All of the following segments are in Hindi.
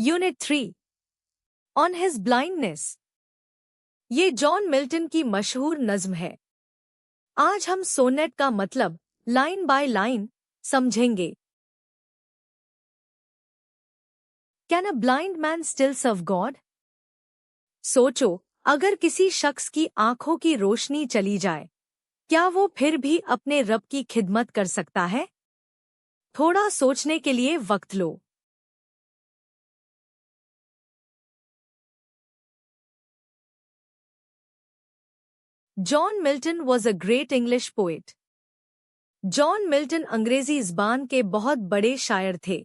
Unit 3 on his blindness. ये जॉन मिल्टन की मशहूर नज्म है। आज हम सोनेट का मतलब लाइन बाय लाइन समझेंगे। Can a blind man still serve God? सोचो, अगर किसी शख्स की आंखों की रोशनी चली जाए, क्या वो फिर भी अपने रब की खिदमत कर सकता है? थोड़ा सोचने के लिए वक्त लो। John Milton was a great English poet. John Milton अंग्रेजी ज़बान के बहुत बड़े शायर थे।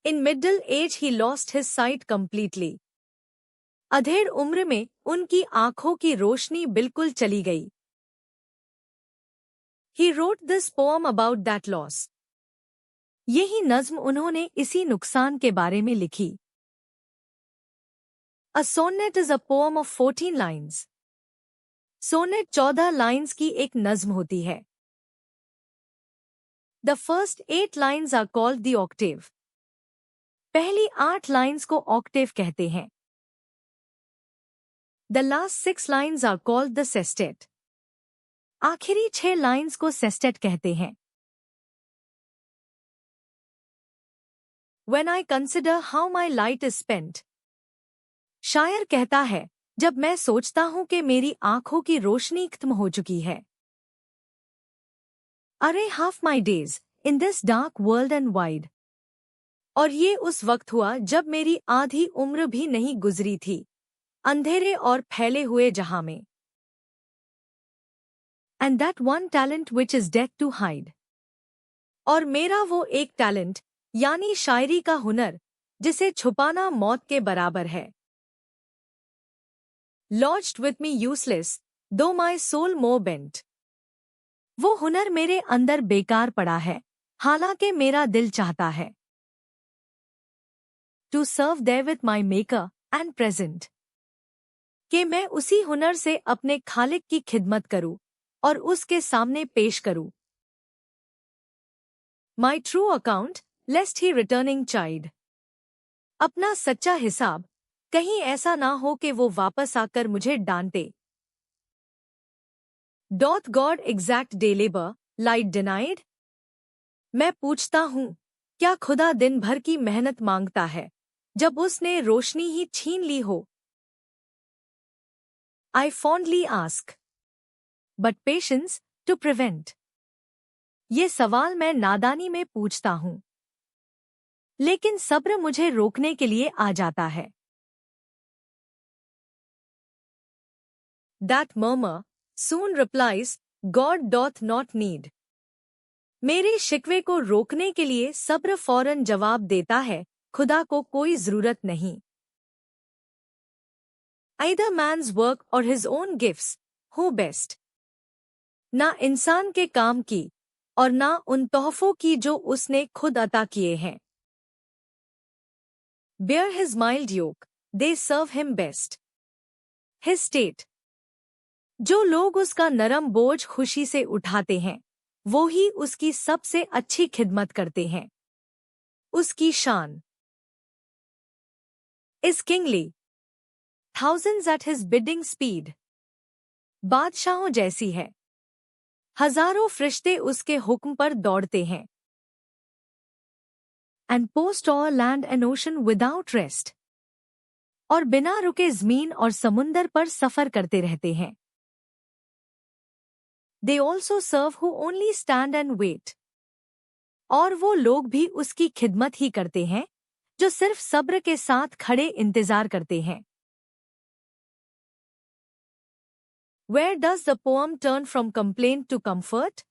In middle age he lost his sight completely. अधेड़ उम्र में उनकी आंखों की रोशनी बिल्कुल चली गई। He wrote this poem about that loss. यही नज्म उन्होंने इसी नुकसान के बारे में लिखी। A sonnet is a poem of 14 lines. Sonnet 14 lines की एक नज्म होती है। The first 8 lines are called the octave. पहली 8 लाइन्स को ऑक्टेव कहते हैं। The last 6 lines are called the sestet. आखिरी 6 लाइन्स को सेस्टेट कहते हैं। When I consider how my light is spent, शायर कहता है, जब मैं सोचता हूं कि मेरी आंखों की रोशनी खत्म हो चुकी है। अरे half my days in this dark world and wide. और ये उस वक्त हुआ जब मेरी आधी उम्र भी नहीं गुजरी थी, अंधेरे और फैले हुए जहां में। And that one talent which is dead to hide. और मेरा वो एक टैलेंट यानी शायरी का हुनर, जिसे छुपाना मौत के बराबर है। Lodged with me useless, though my soul more bent. वो हुनर मेरे अंदर बेकार पड़ा है, हालांकि मेरा दिल चाहता है। To serve there with my maker and present. कि मैं उसी हुनर से अपने खालिक की खिदमत करूं और उसके सामने पेश करूं। My true account, lest he returning chide. अपना सच्चा हिसाब, कहीं ऐसा ना हो कि वो वापस आकर मुझे डांटे। Doth God exact day labor, light denied? मैं पूछता हूँ, क्या खुदा दिन भर की मेहनत मांगता है, जब उसने रोशनी ही छीन ली हो? I fondly ask. But patience to prevent. ये सवाल मैं नादानी में पूछता हूँ, लेकिन सब्र मुझे रोकने के लिए आ जाता है। That murmur soon replies, God doth not need. मेरे शिकवे को रोकने के लिए सब्र फौरन जवाब देता है, खुदा को कोई जरूरत नहीं। Either man's work or his own gifts, who best? ना इंसान के काम की और ना उन तोहफों की जो उसने खुद अता किए हैं। Bear his mild yoke, they serve him best. His state. जो लोग उसका नरम बोझ खुशी से उठाते हैं, वो ही उसकी सबसे अच्छी खिदमत करते हैं। उसकी शान is kingly. Thousands at his bidding speed. बादशाहों जैसी है। हजारों फरिश्ते उसके हुक्म पर दौड़ते हैं। And post all land and ocean without rest. और बिना रुके ज़मीन और समुंदर पर सफर करते रहते हैं। They also serve who only stand and wait. और वो लोग भी उसकी खिदमत ही करते हैं, जो सिर्फ सब्र के साथ खड़े इंतजार करते हैं। Where does the poem turn from complaint to comfort?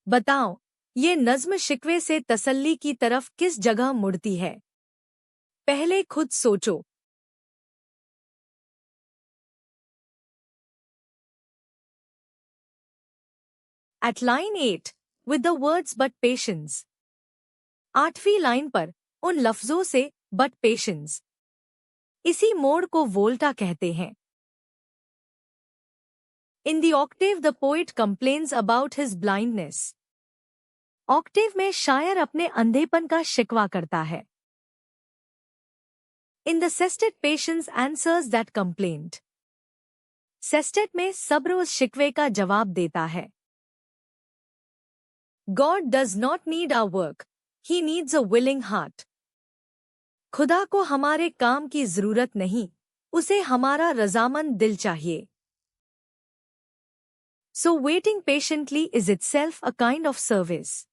बताओ, ये नज्म शिकवे से तसल्ली की तरफ किस जगह मुड़ती है? पहले खुद सोचो। At line 8, with the words but patience. 8वीं लाइन पर उन लफ्जों से but patience. इसी मोड़ को वोल्टा कहते हैं। In the octave the poet complains about his blindness. Octave में शायर अपने अंधेपन का शिकवा करता है। In the sestet, patience answers that complaint. Sestet में सब्र उस शिकवे का जवाब देता है. God does not need our work. He needs a willing heart. खुदा को हमारे काम की जरूरत नहीं, उसे हमारा रजामंद दिल चाहिए. So waiting patiently is itself a kind of service.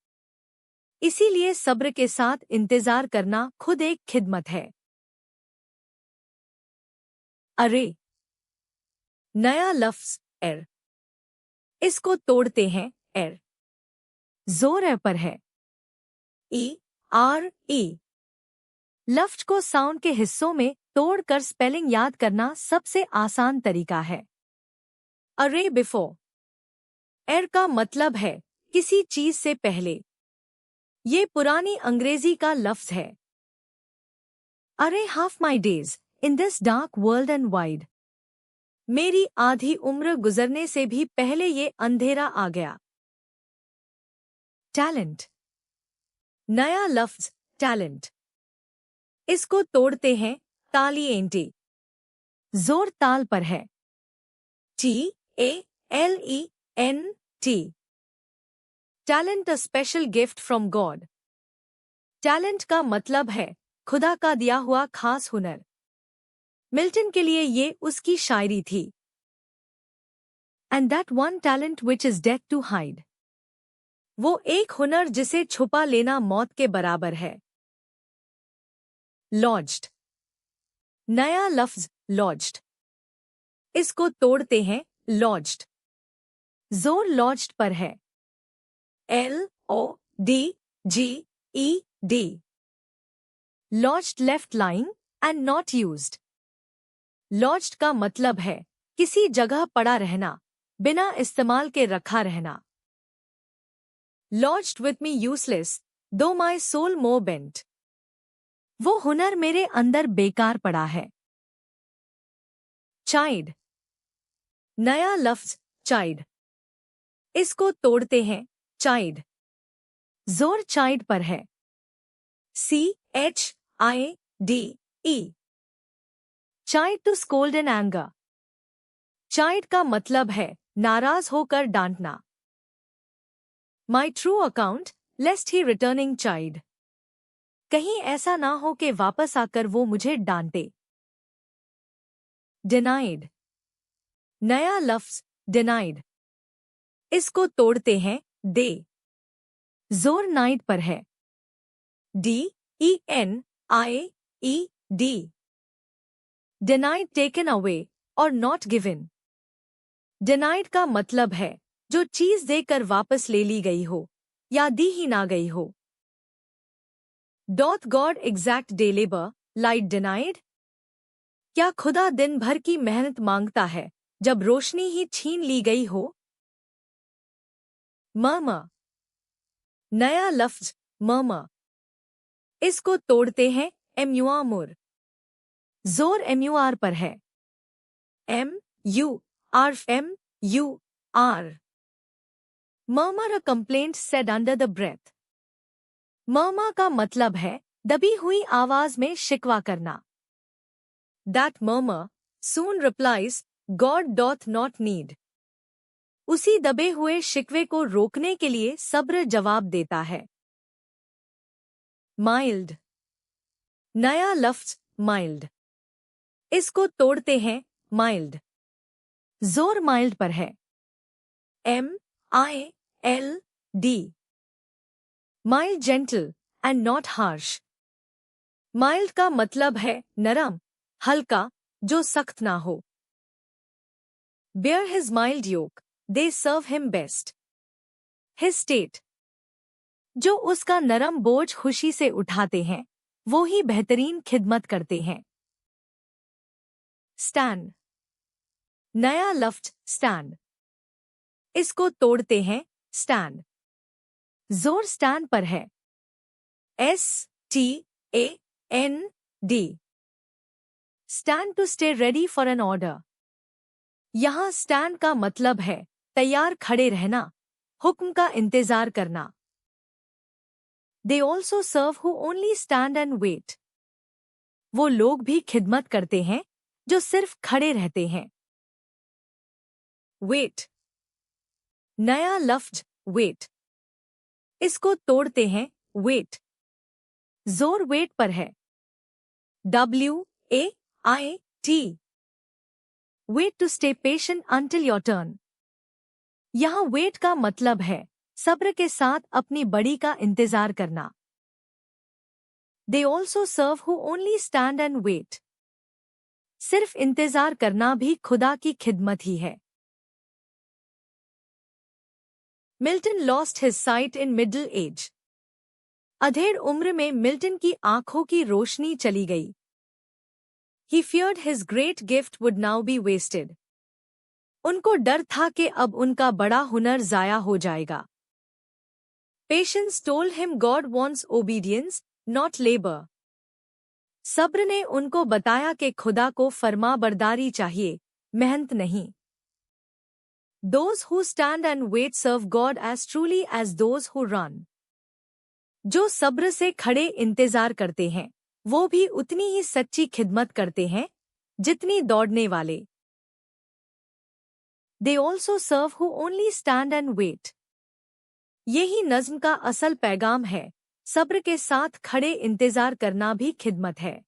इसीलिए सब्र के साथ इंतजार करना खुद एक खिदमत है. अरे, नया लफ्ज एर. इसको तोड़ते हैं एर. जोर ए पर है. E R E. लफ्ज को साउंड के हिस्सों में तोड़कर स्पेलिंग याद करना सबसे आसान तरीका है. अरे बिफोर. एर का मतलब है किसी चीज से पहले. ये पुरानी अंग्रेजी का लफ्ज है. अरे half my days in this dark world and wide. मेरी आधी उम्र गुजरने से भी पहले ये अंधेरा आ गया. टैलेंट. नया लफ्ज टैलेंट. इसको तोड़ते हैं तालिएंटी. जोर ताल पर है. TALENT. Talent a special gift from God. Talent का मतलब है खुदा का दिया हुआ खास हुनर. मिल्टन के लिए ये उसकी शायरी थी. And that one talent which is dead to hide. वो एक हुनर जिसे छुपा लेना मौत के बराबर है. लॉज्ड. नया लफ्ज लॉज्ड. इसको तोड़ते हैं लॉज्ड. जोर लॉज्ड पर है. LODGED. Lodged left lying and not used. Lodged का मतलब है किसी जगह पड़ा रहना, बिना इस्तेमाल के रखा रहना. लॉज्ड विथ मी यूजलेस दो माई सोल मोर बेंट. वो हुनर मेरे अंदर बेकार पड़ा है. चाइड. नया लफ्ज चाइड. इसको तोड़ते हैं चाइड. जोर चाइड पर है. CHIDE. Chide to scold in anger. Chide का मतलब है नाराज होकर डांटना. My true account lest he returning chide. कहीं ऐसा ना हो कि वापस आकर वो मुझे डांटे. डिनाइड. नया लफ्ज डिनाइड. इसको तोड़ते हैं दे. जोर नाइड पर है. DENIED. डिनाइड टेकन अवे और नॉट गिवन. डिनाइड का मतलब है जो चीज देकर वापस ले ली गई हो या दी ही ना गई हो. Dot God exact day labour light denied. क्या खुदा दिन भर की मेहनत मांगता है जब रोशनी ही छीन ली गई हो. मर्मर. नया लफ्ज मर्मर. इसको तोड़ते हैं MUR. जोर MUR पर है. MUR. Murmur a complaint said under the breath. Murmur का मतलब है दबी हुई आवाज में शिकवा करना. That murmur soon replies God doth not need. उसी दबे हुए शिकवे को रोकने के लिए सब्र जवाब देता है. माइल्ड. नया लफ्ज माइल्ड. इसको तोड़ते हैं माइल्ड. जोर माइल्ड पर है. MILD. Mild gentle and not harsh. Mild का मतलब है नरम, हल्का, जो सख्त ना हो. Bear his mild yoke they serve him best. His state. जो उसका नरम बोझ खुशी से उठाते हैं वो ही बेहतरीन खिदमत करते हैं. स्टैंड. नया लफ्ज स्टैंड. इसको तोड़ते हैं स्टैंड. जोर स्टैंड पर है. STAND. Stand to stay ready for an order. यहां स्टैंड का मतलब है तैयार खड़े रहना, हुक्म का इंतजार करना. They also serve who only stand and wait. वो लोग भी खिदमत करते हैं जो सिर्फ खड़े रहते हैं। वेट। नया लफ्ज वेट। इसको तोड़ते हैं वेट। जोर वेट पर है। WAIT। Wait to stay patient until your turn. यहाँ वेट का मतलब है सब्र के साथ अपनी बड़ी का इंतजार करना। They also serve who only stand and wait। सिर्फ इंतजार करना भी खुदा की खिदमत ही है। मिल्टन लॉस्ट हिज साइट इन मिडिल एज। अधेड़ उम्र में मिल्टन की आंखों की रोशनी चली गई। He feared his great gift would now be wasted। उनको डर था कि अब उनका बड़ा हुनर जाया हो जाएगा। Patience told him God wants obedience, not labor। सब्र ने उनको बताया कि खुदा को फरमाबरदारी चाहिए, मेहनत नहीं। Those who stand and wait serve God as truly as those who run। जो सब्र से खड़े इंतजार करते हैं वो भी उतनी ही सच्ची खिदमत करते हैं जितनी दौड़ने वाले। They also serve who only stand and wait। यही नज़्म का असल पैगाम है, सब्र के साथ खड़े इंतजार करना भी खिदमत है।